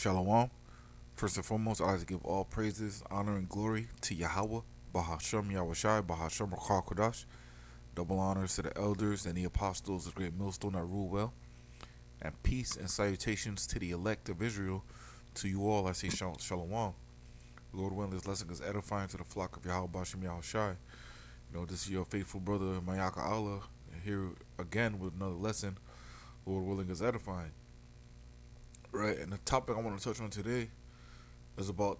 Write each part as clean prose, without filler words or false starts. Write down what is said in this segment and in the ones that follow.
Shalom. First and foremost, I like to give all praises, honor, and glory to Yahweh, Bahashem Yahushai, Bahashem Rakar Kodash. Double honors to the elders and the apostles of great millstone that rule well. And peace and salutations to the elect of Israel. To you all, I say Shalom. Lord willing, this lesson is edifying to the flock of Yahweh, Bahashem Yahushai. This is your faithful brother, Mayaka Allah, here again with another lesson. Lord willing, is edifying. Right, and the topic I want to touch on today is about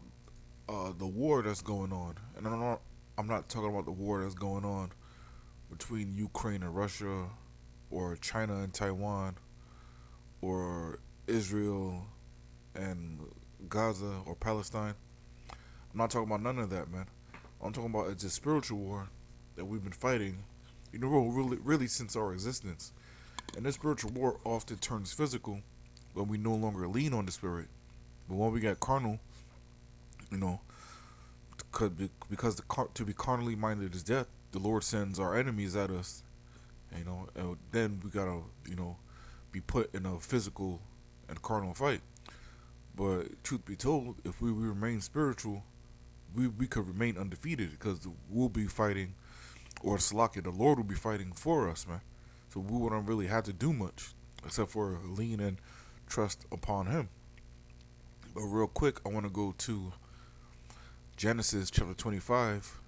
the war that's going on, and I'm not talking about the war that's going on between Ukraine and Russia, or China and Taiwan, or Israel and Gaza or Palestine. I'm not talking about none of that, man. I'm talking about it's a spiritual war that we've been fighting, really since our existence. And this spiritual war often turns physical when we no longer lean on the spirit, but when we get carnal, you know, because to be carnally minded is death. The Lord sends our enemies at us, and then we gotta, be put in a physical and carnal fight. But truth be told, if we remain spiritual, we could remain undefeated because we'll be fighting, or Salaki, the Lord will be fighting for us, man. So we wouldn't really have to do much except for lean and trust upon Him. But real quick, I want to go to Genesis chapter 25.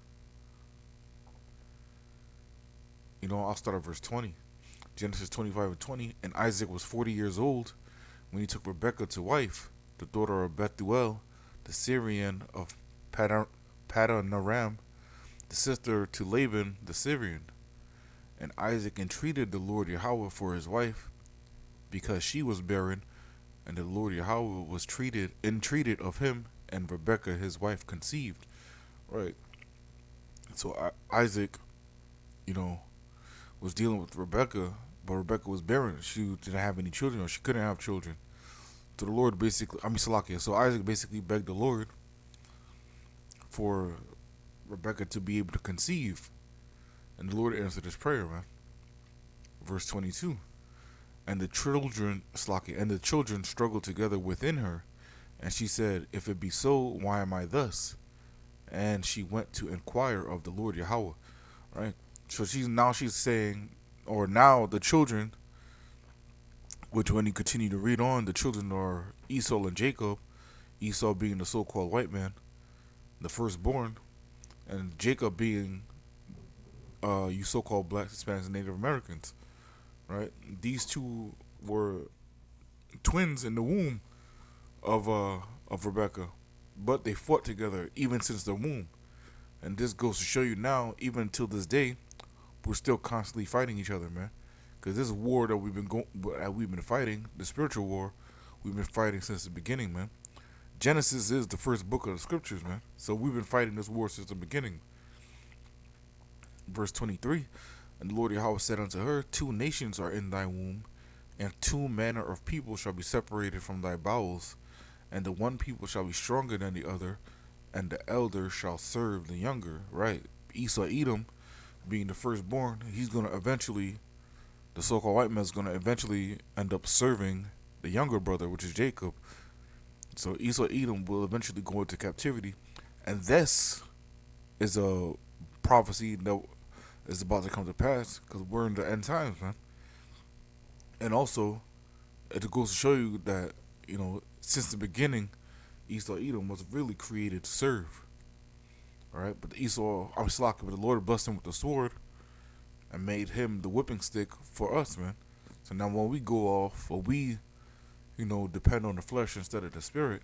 I'll start at verse 20. Genesis 25 and 20. And Isaac was 40 years old when he took Rebekah to wife, the daughter of Bethuel, the Syrian of Padanaram, the sister to Laban the Syrian. And Isaac entreated the Lord Yahweh for his wife, because she was barren, and the Lord Yahweh was entreated of him, and Rebekah his wife conceived. Right. So Isaac, was dealing with Rebekah, but Rebekah was barren. She didn't have any children, or she couldn't have children. So the Lord Salakia. So Isaac basically begged the Lord for Rebekah to be able to conceive, and the Lord answered his prayer, man. Verse 22. And the children struggled together within her, and she said, If it be so, why am I thus? And she went to inquire of the Lord Yahweh. Right? So she's saying, or now the children, which when you continue to read on, the children are Esau and Jacob, Esau being the so-called white man, the firstborn, and Jacob being you so-called blacks, Hispanics, and Native Americans. Right? These two were twins in the womb of Rebekah, but they fought together even since the womb. And this goes to show you now, even until this day, we're still constantly fighting each other, man. Because this war that we've been fighting, the spiritual war, we've been fighting since the beginning, man. Genesis is the first book of the scriptures, man. So we've been fighting this war since the beginning. Verse 23. And the Lord Yahweh said unto her, 2 nations are in thy womb, and 2 manner of people shall be separated from thy bowels, and the one people shall be stronger than the other, and the elder shall serve the younger. Right? Esau Edom, being the firstborn, he's going to eventually, the so-called white man is going to eventually end up serving the younger brother, which is Jacob. So Esau Edom will eventually go into captivity, and this is a prophecy that is about to come to pass, because we're in the end times, man. And also, it goes to show you that, since the beginning, Esau Edom was really created to serve. Alright, but but the Lord blessed him with the sword and made him the whipping stick for us, man. So now when we go off, or we, depend on the flesh instead of the spirit,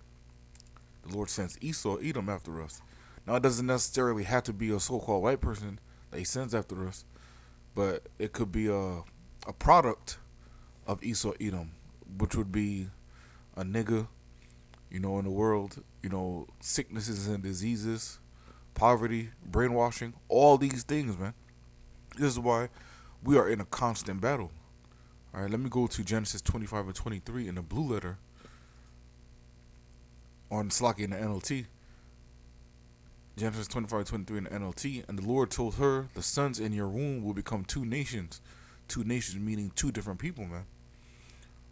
the Lord sends Esau Edom after us. Now it doesn't necessarily have to be a so-called white person that he sends after us, but it could be a product of Esau Edom, which would be a nigga, in the world, sicknesses and diseases, poverty, brainwashing, all these things, man. This is why we are in a constant battle. All right, let me go to Genesis 25 and 23 in the blue letter on Slaki in the NLT. Genesis 25:23 in the NLT. And the Lord told her, the sons in your womb will become 2 nations. 2 nations meaning 2 different people, man.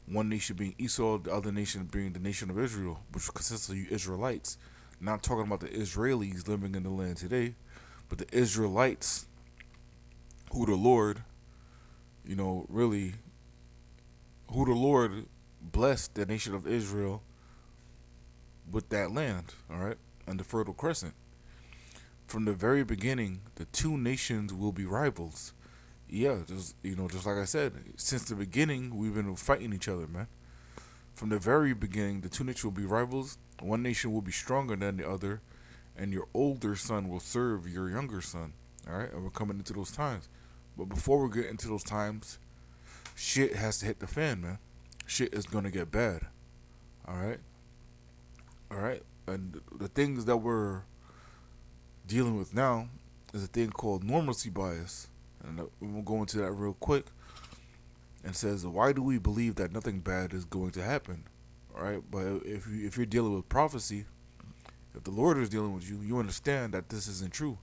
One nation being Esau, the other nation being the nation of Israel, which consists of you Israelites. Not talking about the Israelis living in the land today, but the Israelites who the Lord, really, who the Lord blessed the nation of Israel with that land, all right, and the Fertile Crescent. From the very beginning, the two nations will be rivals. Yeah, just like I said, since the beginning, we've been fighting each other, man. From the very beginning, the two nations will be rivals. One nation will be stronger than the other, and your older son will serve your younger son. All right, and we're coming into those times. But before we get into those times, shit has to hit the fan, man. Shit is gonna get bad. All right, all right, and the things that we're dealing with now is a thing called normalcy bias, and we'll go into that real quick. And says, why do we believe that nothing bad is going to happen? All right, but if you're dealing with prophecy, if the Lord is dealing with you, you understand that this isn't true.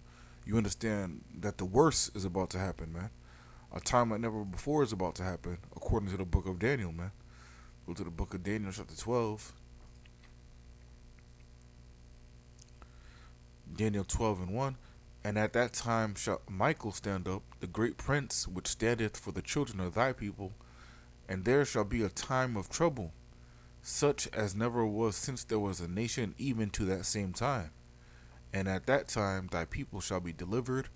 You understand that the worst is about to happen, man. A time like never before is about to happen, according to the book of Daniel, man. Go to the book of Daniel, chapter 12. Daniel 12 and 1. And at that time shall Michael stand up, the great prince which standeth for the children of thy people, and there shall be a time of trouble, such as never was since there was a nation even to that same time. And at that time thy people shall be delivered,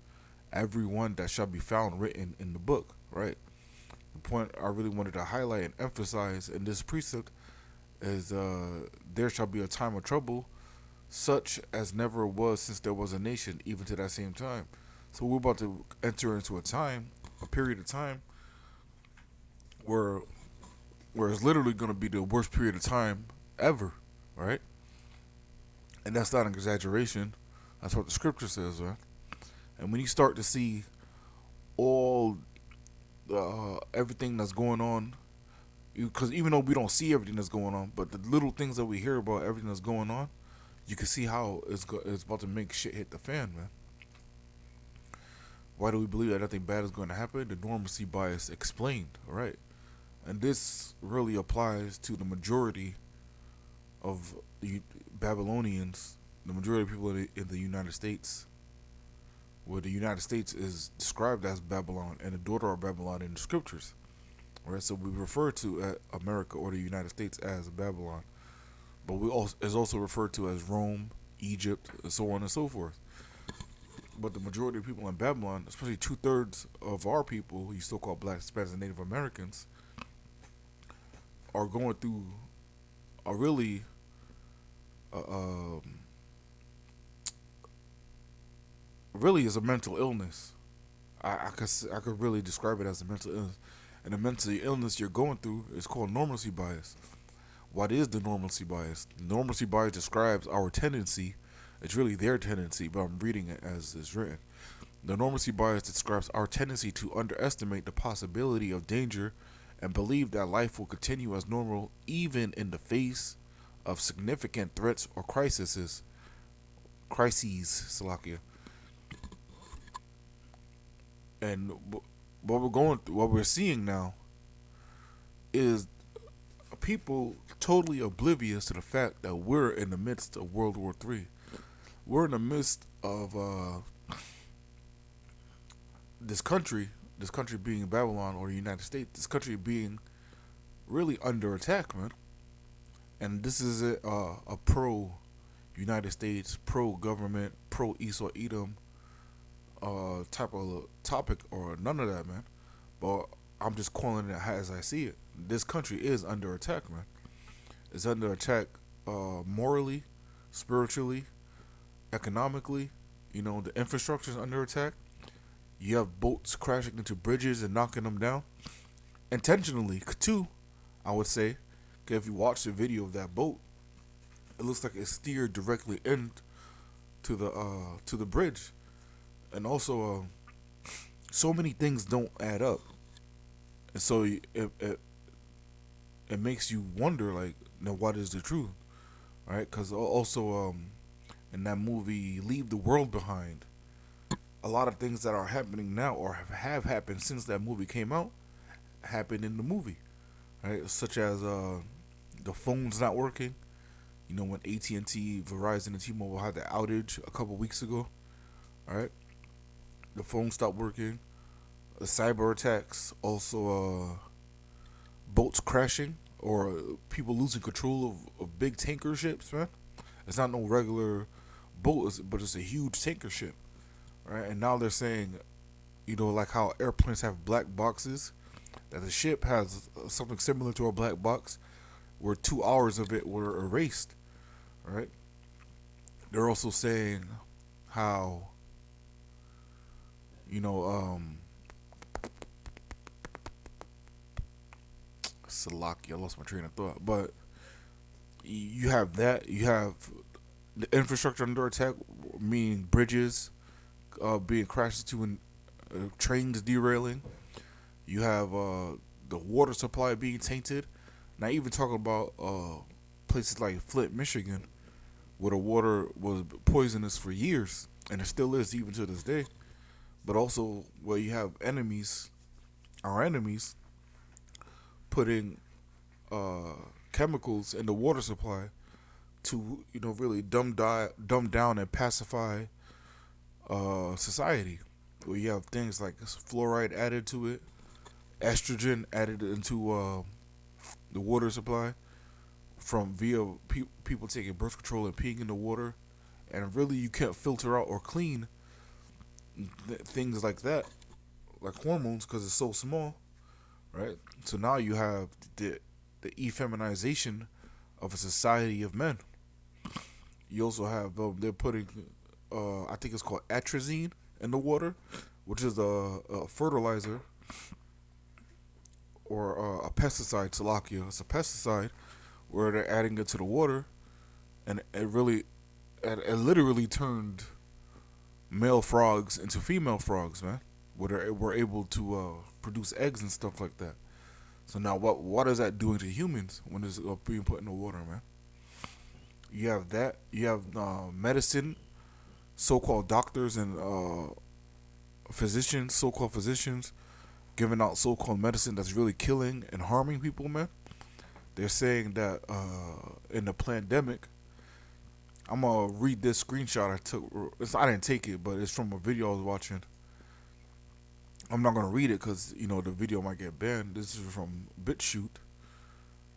every one that shall be found written in the book. Right? The point I really wanted to highlight and emphasize in this precept is there shall be a time of trouble, such as never was since there was a nation even to that same time. So we're about to enter into a period of time where it's literally going to be the worst period of time ever, right? And that's not an exaggeration. That's what the scripture says, right? And when you start to see all everything that's going on, because even though we don't see everything that's going on, but the little things that we hear about everything that's going on, you can see how it's about to make shit hit the fan, man. Why do we believe that nothing bad is going to happen? The normalcy bias explained, right? And this really applies to the majority of the Babylonians, the majority of people in the United States, where the United States is described as Babylon and the daughter of Babylon in the scriptures. Right, so we refer to America or the United States as Babylon, but we also is also referred to as Rome, Egypt, and so on and so forth. But the majority of people in Babylon, especially 2/3 of our people, you so-called Black, Hispanics, and Native Americans, are going through a really uh, um, really is a mental illness. I could really describe it as a mental illness, and the mental illness you're going through is called normalcy bias. What is the normalcy bias? The normalcy bias describes our tendency. It's really their tendency, but I'm reading it as it's written. The normalcy bias describes our tendency to underestimate the possibility of danger and believe that life will continue as normal even in the face of significant threats or Salakia. And what we're seeing now is people totally oblivious to the fact that we're in the midst of World War III. We're in the midst of this country being Babylon or the United States, this country being really under attack, man. And this is a pro United States, pro government, pro Esau Edom type of topic or none of that, man. But I'm just calling it as I see it. This country is under attack, man. It's under attack morally, spiritually, economically. The infrastructure is under attack. You have boats crashing into bridges and knocking them down intentionally too. I would say, 'cause if you watch the video of that boat, it looks like it steered directly into the bridge, and also so many things don't add up, and so it makes you wonder, like, now what is the truth, right? Because also in that movie Leave the World Behind, a lot of things that are happening now or have happened since that movie came out happened in the movie, right? Such as the phones not working. You know, when AT&T, Verizon, and T-Mobile had the outage a couple weeks ago, all right? The phone stopped working. The cyber attacks, also boats crashing or people losing control of big tanker ships, man. It's not no regular boat, but it's a huge tanker ship, right? And now they're saying, you know, like how airplanes have black boxes, that the ship has something similar to a black box, where 2 hours of it were erased, right? They're also saying how, you know, Salaki, I lost my train of thought, but you have that, you have the infrastructure under attack, meaning bridges being crashed into and trains derailing. You have the water supply being tainted. Not even talking about places like Flint, Michigan, where the water was poisonous for years, and it still is even to this day. But also where you have enemies, our enemies, putting uh, chemicals in the water supply to really dumb down and pacify society. Where you have things like fluoride added to it, estrogen added into the water supply from via people taking birth control and peeing in the water, and really you can't filter out or clean things like that, like hormones, because it's so small, right? So now you have the effeminization of a society of men. You also have they're putting I think it's called atrazine in the water, which is a fertilizer or a pesticide. Tilapia, it's a pesticide where they're adding it to the water, and it literally turned male frogs into female frogs, man. Where they were able to produce eggs and stuff like that. So now, what is that doing to humans when it's being put in the water, man? You have that. You have medicine, so-called doctors and physicians, so-called physicians, giving out so-called medicine that's really killing and harming people, man. They're saying that in the pandemic, I'm gonna read this screenshot I took. I didn't take it, but it's from a video I was watching. I'm not gonna read it because the video might get banned. This is from BitChute,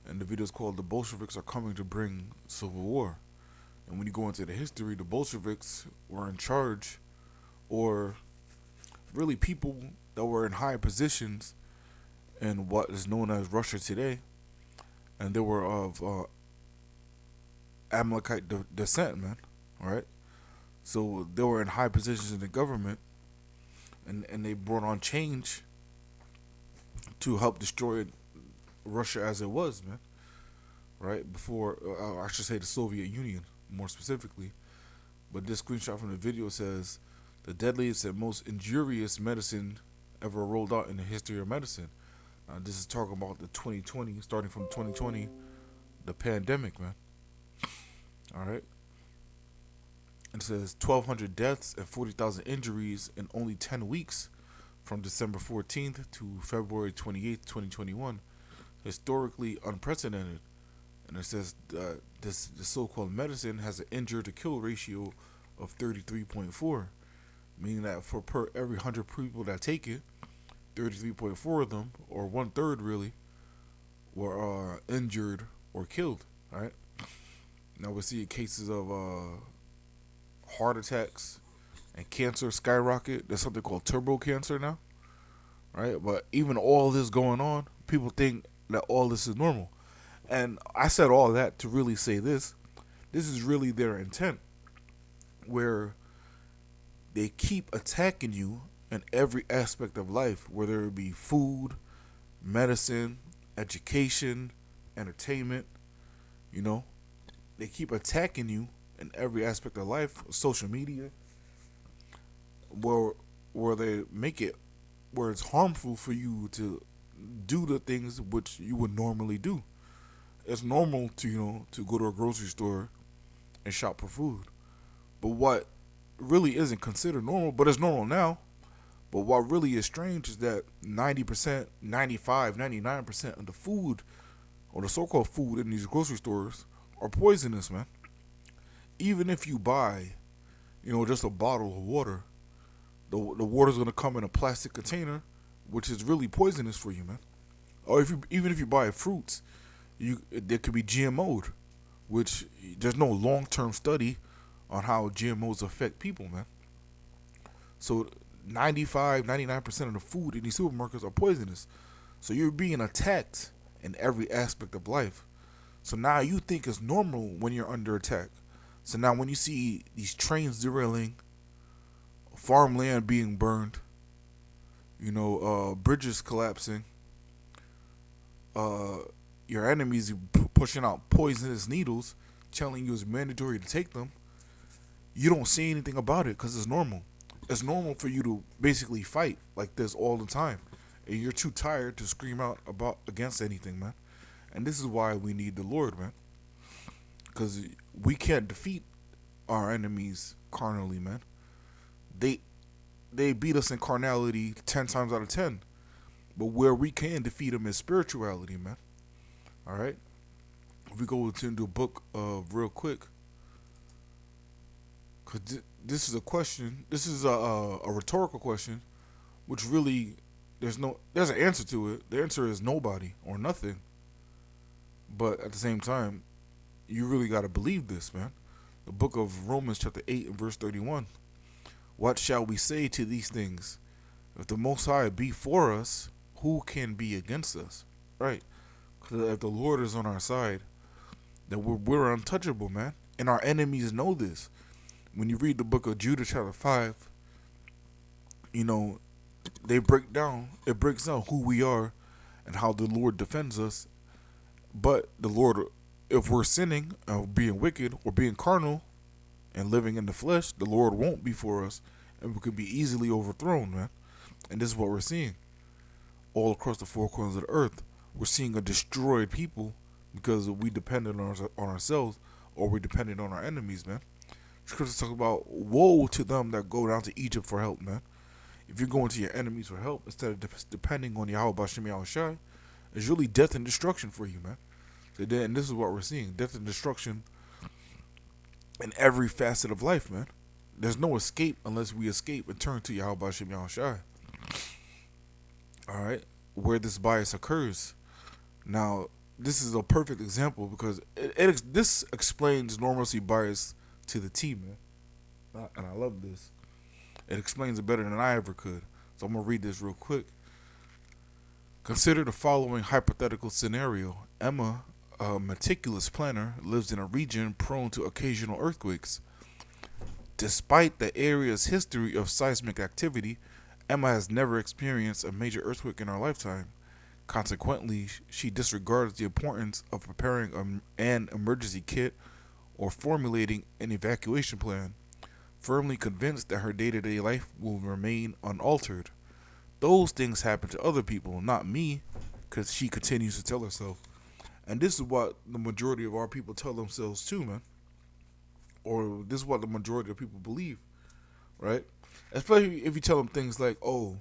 and the video is called "The Bolsheviks Are Coming to Bring Civil War." And when you go into the history, the Bolsheviks were in charge, or really people that were in high positions in what is known as Russia today, and they were of Amalekite descent, man. All right, so they were in high positions in the government, and they brought on change to help destroy Russia as it was, man. Right before, I should say, the Soviet Union more specifically. But this screenshot from the video says the deadliest and most injurious medicine ever rolled out in the history of medicine. This is talking about the 2020, starting from 2020, the pandemic, man. All right. It says 1,200 deaths and 40,000 injuries in only 10 weeks from December 14th to February 28th, 2021. Historically unprecedented. And it says this so-called medicine has an injure to kill ratio of 33.4, meaning that for per every 100 people that take it, 33.4 of them, or one third really, were injured or killed. Right now we're seeing cases of heart attacks and cancer skyrocket. There's something called turbo cancer now, right? But even all this going on, people think that all this is normal. And I said all that to really say this. This is really their intent, where they keep attacking you in every aspect of life, whether it be food, medicine, education, entertainment. You know, they keep attacking you in every aspect of life, social media, where they make it where it's harmful for you to do the things which you would normally do. It's normal to to go to a grocery store and shop for food, but what really isn't considered normal, but it's normal now. But what really is strange is that 90%, 95, 99% of the food, or the so-called food in these grocery stores, are poisonous, man. Even if you buy, just a bottle of water, the water's gonna come in a plastic container, which is really poisonous for you, man. Or even if you buy fruits, there could be GMO'd, which there's no long-term study on how GMOs affect people, man. So 95, 99% of the food in these supermarkets are poisonous. So you're being attacked in every aspect of life. So now you think it's normal when you're under attack. So now when you see these trains derailing, farmland being burned, bridges collapsing, uh, your enemies pushing out poisonous needles, telling you it's mandatory to take them, you don't say anything about it because it's normal. It's normal for you to basically fight like this all the time, and you're too tired to scream out about against anything, man. And this is why we need the Lord, man, because we can't defeat our enemies carnally, man. They they beat us in carnality 10 times out of 10, but where we can defeat them is spirituality, man. All right. If we go into the book of real quick, because this is a question. This is a rhetorical question, which really there's an answer to it. The answer is nobody or nothing. But at the same time, you really got to believe this, man. The book of Romans, chapter 8 and verse 31. What shall we say to these things? If the Most High be for us, who can be against us? Right? Because if the Lord is on our side, then we're untouchable, man. And our enemies know this. When you read the book of Judah, chapter 5, you know, it breaks down who we are and how the Lord defends us. But the Lord, if we're sinning, being wicked, or being carnal, and living in the flesh, the Lord won't be for us, and we could be easily overthrown, man. And this is what we're seeing all across the four corners of the earth. We're seeing a destroyed people because we depended on ourselves, or we depended on our enemies, man. Scripture talks about woe to them that go down to Egypt for help, man. If you're going to your enemies for help instead of depending on Yahweh Bashem Yahushai, it's really death and destruction for you, man. And this is what we're seeing: death and destruction in every facet of life, man. There's no escape unless we escape and turn to Yahweh Bashem Yahushai. All right, where this bias occurs. Now, this is a perfect example because this explains normalcy bias to the T, man. And I love this. It explains it better than I ever could. So I'm going to read this real quick. Consider the following hypothetical scenario. Emma, a meticulous planner, lives in a region prone to occasional earthquakes. Despite the area's history of seismic activity, Emma has never experienced a major earthquake in her lifetime. Consequently, she disregards the importance of preparing an emergency kit or formulating an evacuation plan, firmly convinced that her day-to-day life will remain unaltered. Those things happen to other people, not me, because she continues to tell herself. And this is what the majority of our people tell themselves too, man. Or this is what the majority of people believe, right? Especially if you tell them things like, oh,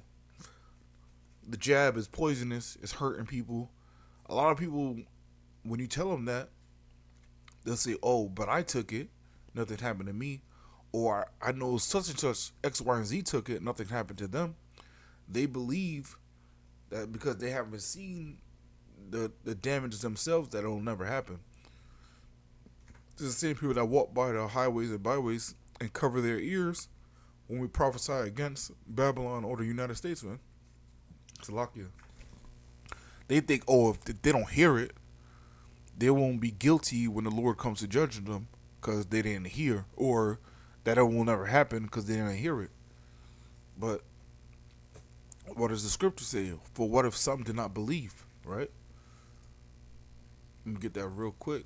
the jab is poisonous, it's hurting people. A lot of people, when you tell them that, they'll say, oh, but I took it, nothing happened to me. Or I know such and such X, Y, and Z took it, nothing happened to them. They believe that because they haven't seen the damage themselves, that it'll never happen. This is the same people that walk by the highways and byways and cover their ears when we prophesy against Babylon or the United States, man. Salakia. They think, oh, if they don't hear it, they won't be guilty when the Lord comes to judge them because they didn't hear, or that it will never happen because they didn't hear it. But what does the scripture say? For what if some did not believe, right? Let me get that real quick.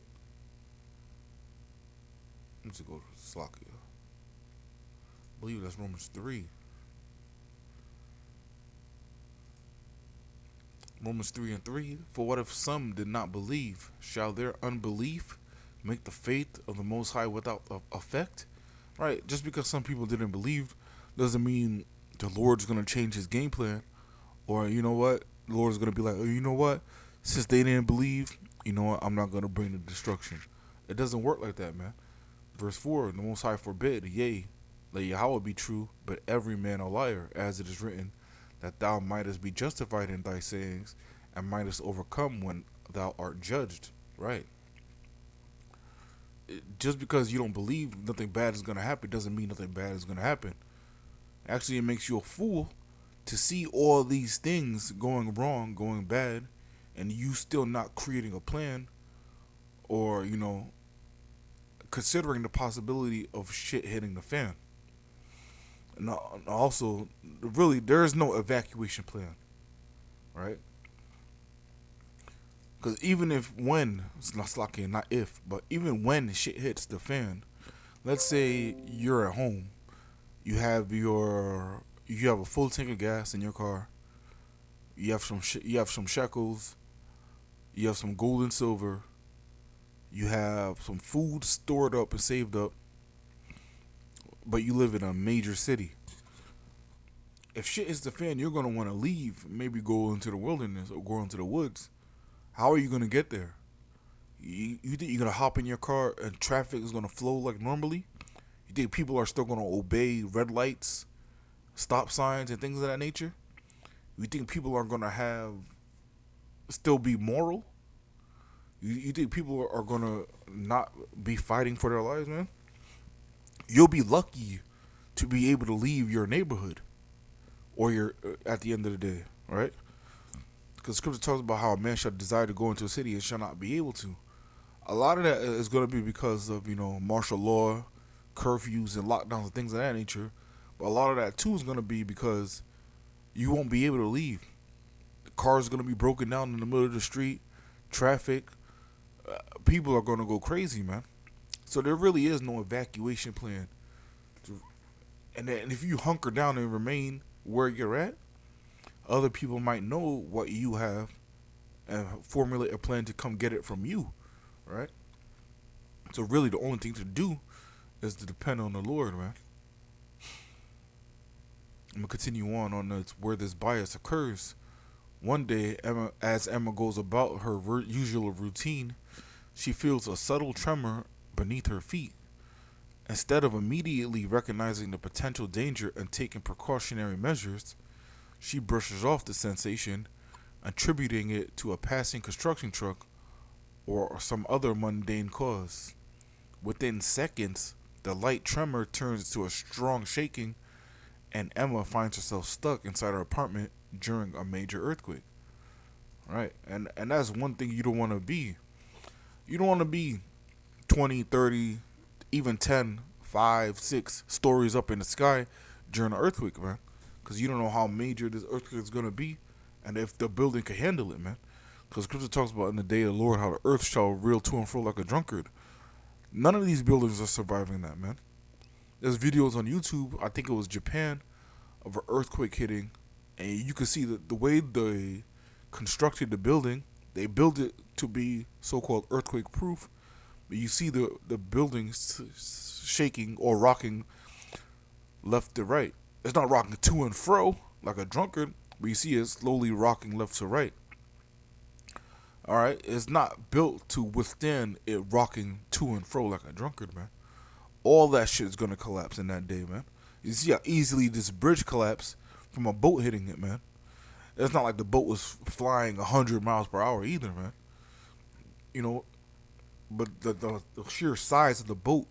Let's go to Slakia. I believe that's Romans 3. Romans 3 and 3. For what if some did not believe? Shall their unbelief make the faith of the Most High without effect? Right? Just because some people didn't believe doesn't mean the Lord's gonna change his game plan, or you know what, the Lord's gonna be like, oh, you know what, since they didn't believe, you know what, I'm not gonna bring the destruction. It doesn't work like that, man. Verse 4, the Most High forbid, yea, let Yahweh be true, but every man a liar, as it is written, that thou mightest be justified in thy sayings, and mightest overcome when thou art judged. Right. Just because you don't believe nothing bad is going to happen doesn't mean nothing bad is going to happen. Actually, it makes you a fool to see all these things going wrong, going bad, and you still not creating a plan, or, considering the possibility of shit hitting the fan. And also, really, there is no evacuation plan, right? Because even if when, it's not if, but even when shit hits the fan, let's say you're at home, you have a full tank of gas in your car, you have some shekels, you have some gold and silver, you have some food stored up and saved up, but you live in a major city. If shit hits the fan, you're gonna want to leave, maybe go into the wilderness or go into the woods. How are you gonna get there? You think you're gonna hop in your car and traffic is gonna flow like normally? You think people are still gonna obey red lights, stop signs, and things of that nature? You think people are gonna have still be moral? You think people are gonna not be fighting for their lives, man? You'll be lucky to be able to leave your neighborhood or your at the end of the day, right? Because scripture talks about how a man shall desire to go into a city and shall not be able to. A lot of that is going to be because of martial law, curfews, and lockdowns and things of that nature. But a lot of that too is going to be because you won't be able to leave. The cars are going to be broken down in the middle of the street, traffic. People are going to go crazy, man. So there really is no evacuation plan. And if you hunker down and remain where you're at, other people might know what you have and formulate a plan to come get it from you, right? So really, the only thing to do is to depend on the Lord, man. I'm gonna continue on this, where this bias occurs. One day, as Emma goes about her usual routine, she feels a subtle tremor beneath her feet. Instead of immediately recognizing the potential danger and taking precautionary measures, she brushes off the sensation, attributing it to a passing construction truck or some other mundane cause. Within seconds, the light tremor turns to a strong shaking, and Emma finds herself stuck inside her apartment during a major earthquake. Right? And that's one thing you don't want to be. You don't want to be 20, 30, even 10, 5, 6 stories up in the sky during an earthquake, man. Because you don't know how major this earthquake is going to be and if the building can handle it, man. Because scripture talks about in the day of the Lord how the earth shall reel to and fro like a drunkard. None of these buildings are surviving that, man. There's videos on YouTube, I think it was Japan, of an earthquake hitting, and you can see the way they constructed the building. They built it to be so-called earthquake proof, but you see the building shaking or rocking left to right. It's not rocking to and fro like a drunkard, but you see it slowly rocking left to right. All right, it's not built to withstand it rocking to and fro like a drunkard, man. All that shit is gonna collapse in that day, man. You see how easily this bridge collapsed from a boat hitting it, man. It's not like the boat was flying 100 miles per hour either, man. You know, but the sheer size of the boat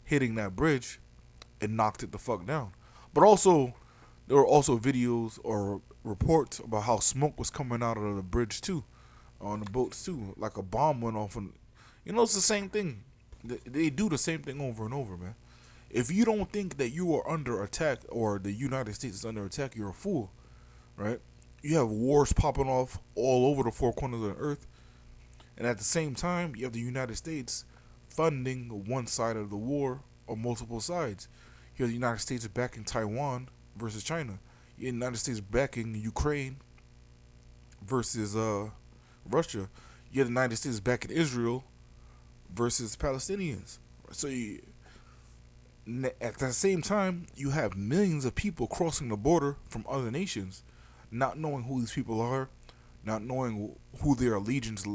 hitting that bridge, it knocked it the fuck down. But also, there were also videos or reports about how smoke was coming out of the bridge too, on the boats too, like a bomb went off. And it's the same thing. They do the same thing over and over, man. If you don't think that you are under attack or the United States is under attack, you're a fool, right? You have wars popping off all over the four corners of the earth, and at the same time, you have the United States funding one side of the war or multiple sides. You have the United States backing Taiwan versus China. You have the United States backing Ukraine versus Russia. You have the United States backing Israel versus Palestinians. So At the same time, you have millions of people crossing the border from other nations, not knowing who these people are, not knowing who their allegiance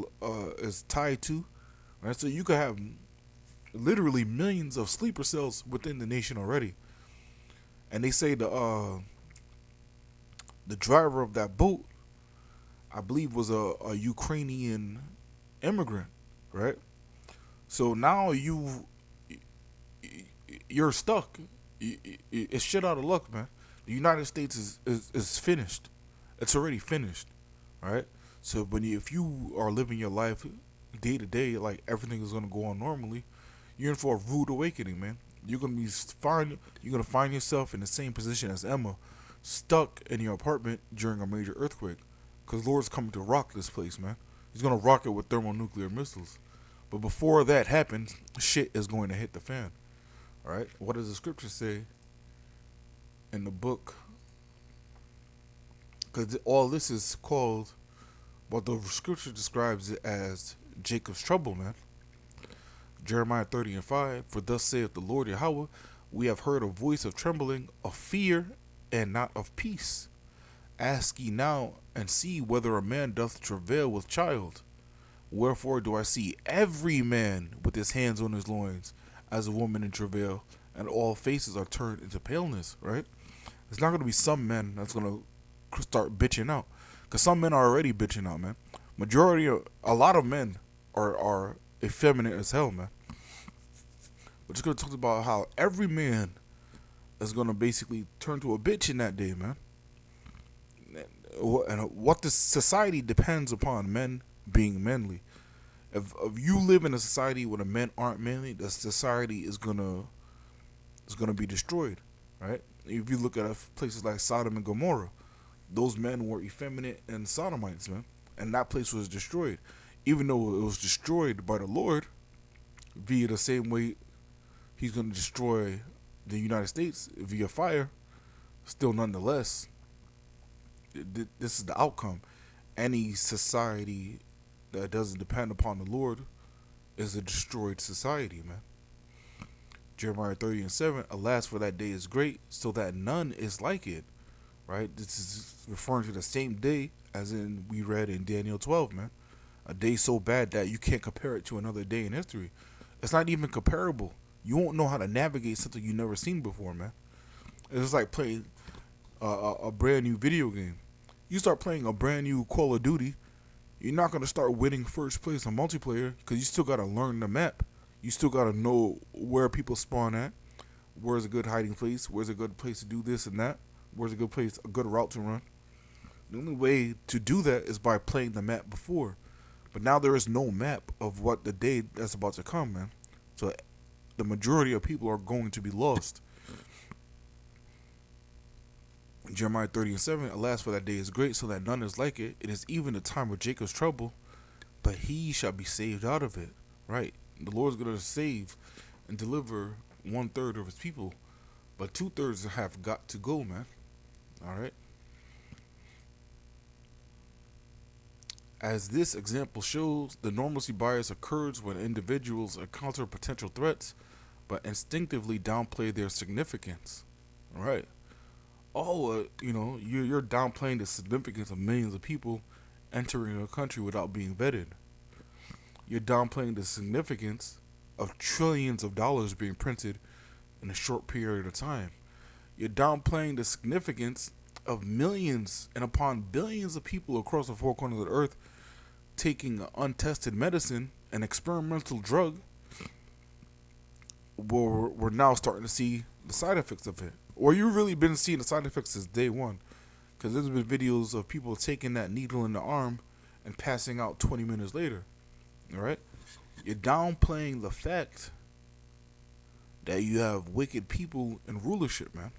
is tied to. Right, so you could have literally millions of sleeper cells within the nation already. And they say the driver of that boat, I believe, was a Ukrainian immigrant, right? So now you're stuck. It's shit out of luck, man. The United States is finished. It's already finished, right? So if you are living your life day to day like everything is gonna go on normally, you're in for a rude awakening, man. You're gonna find yourself in the same position as Emma, stuck in your apartment during a major earthquake, because Lord's coming to rock this place, man. He's gonna rock it with thermonuclear missiles. But before that happens, shit is going to hit the fan. All right. What does the scripture say in the book? Because all this is called, well, the scripture describes it as Jacob's trouble, man. Jeremiah 30:5. For thus saith the Lord Yahweh, we have heard a voice of trembling, of fear, and not of peace. Ask ye now, and see whether a man doth travail with child. Wherefore do I see every man with his hands on his loins, as a woman in travail, and all faces are turned into paleness, right? It's not going to be some men that's going to start bitching out. Because some men are already bitching out, man. A lot of men are effeminate as hell, man. We're just going to talk about how every man is going to basically turn to a bitch in that day, man. And what the society depends upon men being manly. If you live in a society where the men aren't manly, the society is gonna be destroyed, right? If you look at places like Sodom and Gomorrah, those men were effeminate and sodomites, man, and that place was destroyed. Even though it was destroyed by the Lord, via the same way He's gonna destroy the United States via fire, still nonetheless, this is the outcome. Any society that doesn't depend upon the Lord is a destroyed society, man. Jeremiah 30:7, alas, for that day is great, so that none is like it. Right? This is referring to the same day as in we read in Daniel 12, man. A day so bad that you can't compare it to another day in history. It's not even comparable. You won't know how to navigate something you've never seen before, man. It's like playing a brand new video game. You start playing a brand new Call of Duty, you're not going to start winning first place on multiplayer because you still got to learn the map. You still got to know where people spawn at, where's a good hiding place, where's a good place to do this and that, where's a good route to run. The only way to do that is by playing the map before. But now there is no map of what the day that's about to come, man. So the majority of people are going to be lost. Jeremiah 30:7, alas, for that day is great, so that none is like it. It is even the time of Jacob's trouble, but he shall be saved out of it. Right? The Lord's going to save and deliver 1/3 of his people, but 2/3 have got to go, man. All right? As this example shows, the normalcy bias occurs when individuals encounter potential threats, but instinctively downplay their significance. All right? You're downplaying the significance of millions of people entering a country without being vetted. You're downplaying the significance of trillions of dollars being printed in a short period of time. You're downplaying the significance of millions and upon billions of people across the four corners of the earth taking untested medicine, an experimental drug, where we're now starting to see the side effects of it. Or you've really been seeing the side effects since day one. Because there's been videos of people taking that needle in the arm and passing out 20 minutes later. Alright? You're downplaying the fact that you have wicked people in rulership, man.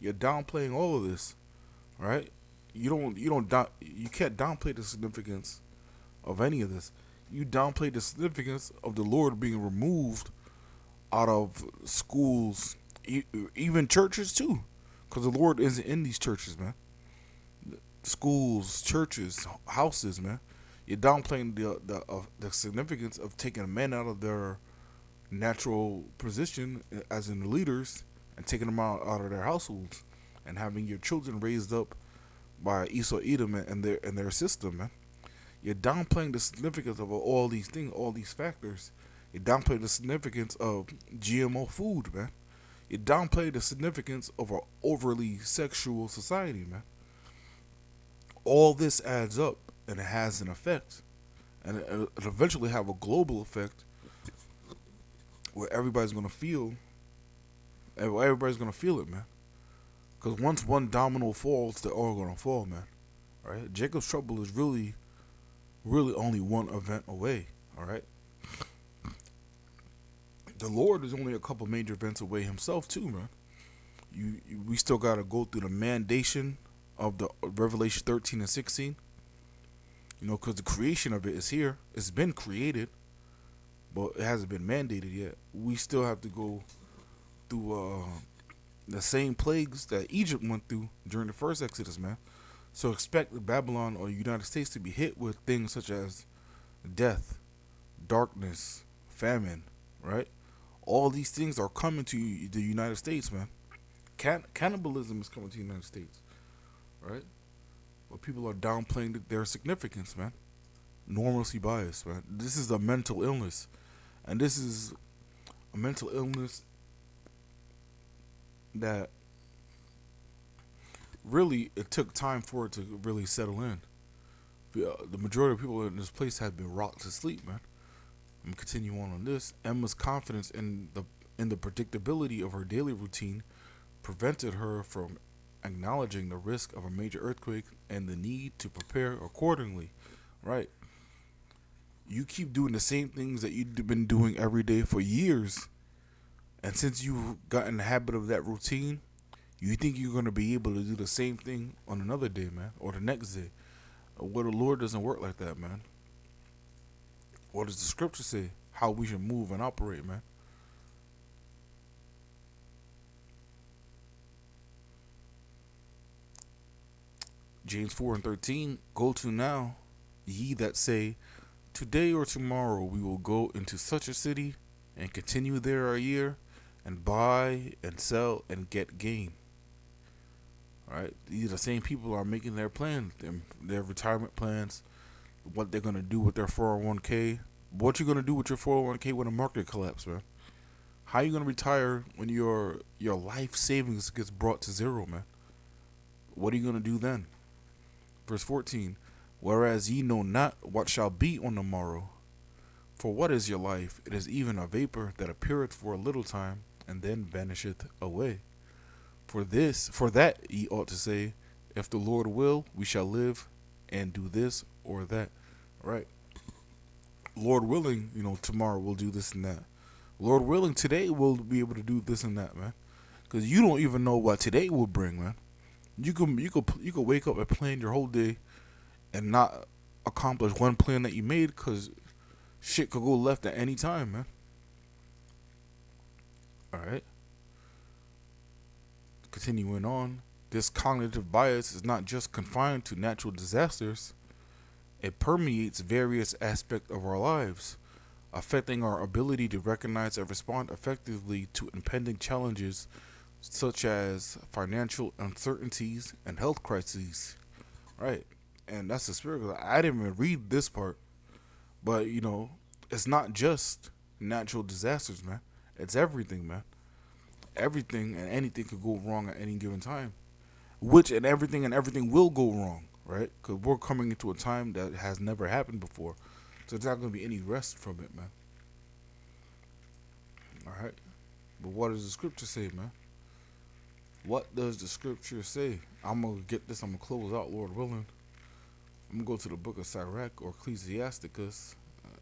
You're downplaying all of this. Alright? You can't downplay the significance of any of this. You downplay the significance of the Lord being removed out of schools, even churches too, because the Lord isn't in these churches, man. Schools, churches, houses, man. You're downplaying the significance of taking men out of their natural position as in the leaders and taking them out of their households and having your children raised up by Esau Edom and their system, man. You're downplaying the significance of all these things, all these factors. You're downplaying the significance of GMO food, man. You downplay the significance of our overly sexual society, man. All this adds up and it has an effect. And it eventually have a global effect where everybody's gonna feel it, man. Because once one domino falls, they're all gonna fall, man. Right? Jacob's trouble is really only one event away. All right. The Lord is only a couple major events away himself too, man. We still gotta go through the mandation of the Revelation 13 and 16. Because the creation of it is here. It's been created, but it hasn't been mandated yet. We still have to go through the same plagues that Egypt went through during the first Exodus, man. So expect Babylon or the United States to be hit with things such as death, darkness, famine, right? All these things are coming to the United States, man. Cannibalism is coming to the United States, right? But people are downplaying their significance, man. Normalcy bias, man. This is a mental illness, and this is a mental illness that really it took time for it to really settle in. The majority of people in this place have been rocked to sleep, man. I'm gonna continue on this. Emma's confidence in the predictability of her daily routine prevented her from acknowledging the risk of a major earthquake and the need to prepare accordingly. Right? You keep doing the same things that you've been doing every day for years, and since you've gotten the habit of that routine, you think you're gonna be able to do the same thing on another day, man, or the next day. Well, the Lord doesn't work like that, man. What does the scripture say? How we should move and operate, man. James 4 and 13, go to now, ye that say, today or tomorrow we will go into such a city and continue there a year and buy and sell and get gain. Right? These are the same people are making their plans, their retirement plans, what they're gonna do with their 401k. What you gonna do with your 401k when the market collapses, man? How you gonna retire when your life savings gets brought to zero, man? What are you gonna do then? Verse 14, whereas ye know not what shall be on the morrow. For what is your life? It is even a vapor that appeareth for a little time, and then vanisheth away. For that ye ought to say, if the Lord will, we shall live and do this or that. Right? Lord willing, tomorrow we'll do this and that. Lord willing, today we'll be able to do this and that, man. Because you don't even know what today will bring, man. You could wake up and plan your whole day and not accomplish one plan that you made because shit could go left at any time, man. All right. Continuing on, this cognitive bias is not just confined to natural disasters. It permeates various aspects of our lives, affecting our ability to recognize and respond effectively to impending challenges such as financial uncertainties and health crises. Right. And that's the spirit. I didn't even read this part, but it's not just natural disasters, man. It's everything, man. Everything and anything could go wrong at any given time. Which and everything will go wrong, right? Because we're coming into a time that has never happened before. So there's not going to be any rest from it, man. All right. But what does the scripture say, man? What does the scripture say? I'm going to get this. I'm going to close out, Lord willing. I'm going to go to the book of Sirach or Ecclesiasticus.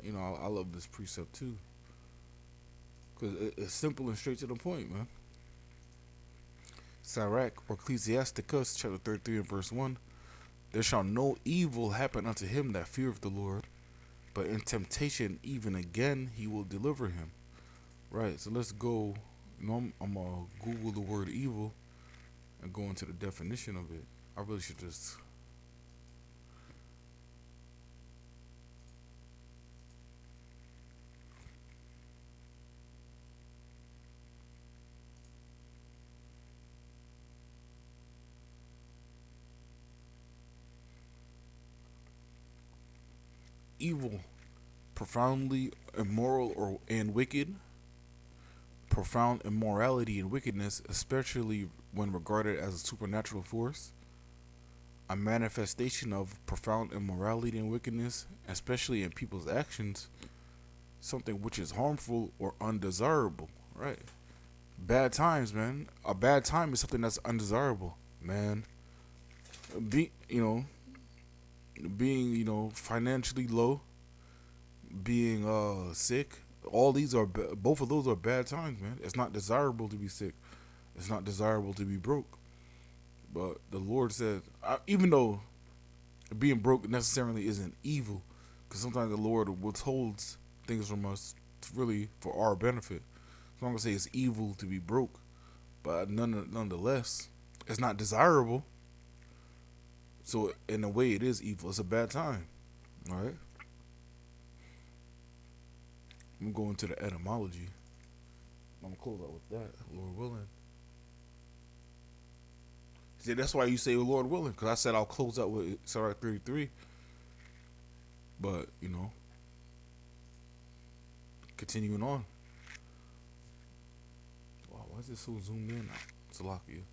I love this precept too. Because it's simple and straight to the point, man. Sirach or Ecclesiasticus, chapter 33 and verse 1. There shall no evil happen unto him that feareth the Lord, but in temptation even again he will deliver him. Right, so let's go. I'm going to Google the word evil and go into the definition of it. I really should just... evil, profoundly immoral or and wicked, profound immorality and wickedness, especially when regarded as a supernatural force, a manifestation of profound immorality and wickedness, especially in people's actions, something which is harmful or undesirable, right? Bad times, man. A bad time is something that's undesirable, man. Be you know, being financially low, being sick. All these are both of those are bad times, man. It's not desirable to be sick. It's not desirable to be broke. But the Lord said, even though being broke necessarily isn't evil, because sometimes the Lord withholds things from us really for our benefit. So I'm gonna say it's evil to be broke, but nonetheless, it's not desirable. So in a way, it is evil. It's a bad time. All right. I'm going to the etymology. I'm gonna close out with that, Lord willing. See, that's why you say Lord willing, because I said I'll close out with Sarah 33. But continuing on. Wow, why is this so zoomed in? Salakia.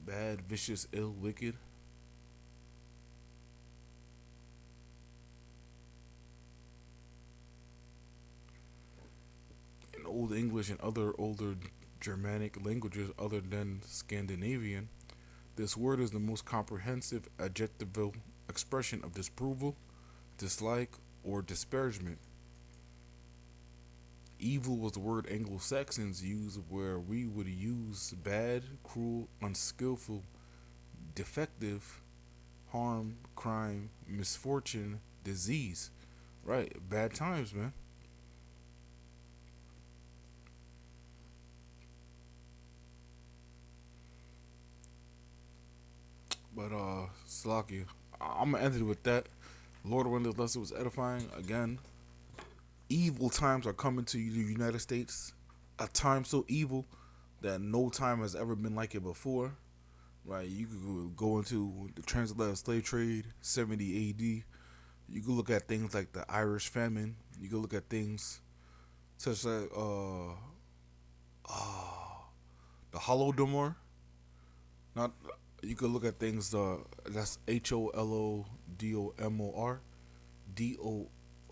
Bad, vicious, ill, wicked. In Old English and other older Germanic languages other than Scandinavian, this word is the most comprehensive adjectival expression of disapproval, dislike, or disparagement. Evil was the word Anglo Saxons used where we would use bad, cruel, unskillful, defective, harm, crime, misfortune, disease. Right, bad times, man. But Slakia, I'm gonna end it with that. Lord, when this lesson was edifying again, evil times are coming to the United States. A time so evil that no time has ever been like it before. Right, you could go into the transatlantic slave trade, 70 AD. You could look at things like the Irish famine. You could look at things such as the Holodomor. Not you could look at things that's HOLODOMOR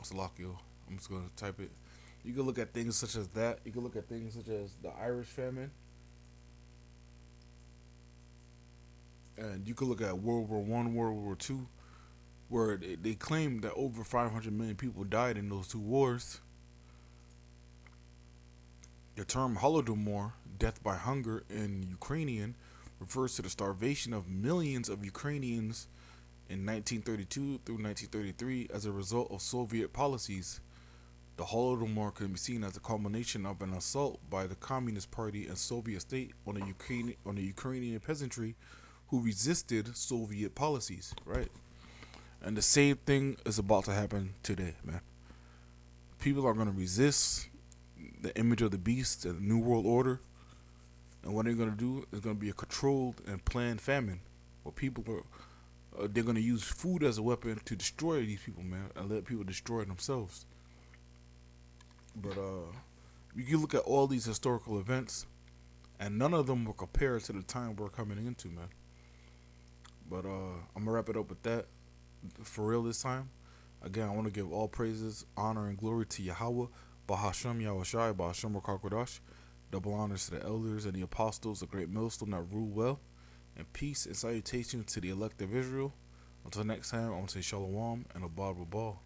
Salakio. I'm just gonna type it. You could look at things such as that. You could look at things such as the Irish famine, and you could look at World War I, World War II, where they claim that over 500 million people died in those two wars. The term Holodomor, death by hunger in Ukrainian, refers to the starvation of millions of Ukrainians in 1932 through 1933 as a result of Soviet policies. The Holodomor can be seen as a culmination of an assault by the Communist Party and Soviet state on the Ukrainian peasantry who resisted Soviet policies, right? And the same thing is about to happen today, man. People are going to resist the image of the beast and the New World Order. And what they're going to do is going to be a controlled and planned famine. Where people are, they're going to use food as a weapon to destroy these people, man, and let people destroy themselves. But you can look at all these historical events, and none of them will compare to the time we're coming into, man. But I'm gonna wrap it up with that for real this time. Again, I want to give all praises, honor, and glory to Yahweh, Bahashem Yahushai, Bahashem Rakakwadash. Double honors to the elders and the apostles, the great millstone that rule well, and peace and salutations to the elect of Israel. Until next time, I'm going to say Shalom and Abad Rabal.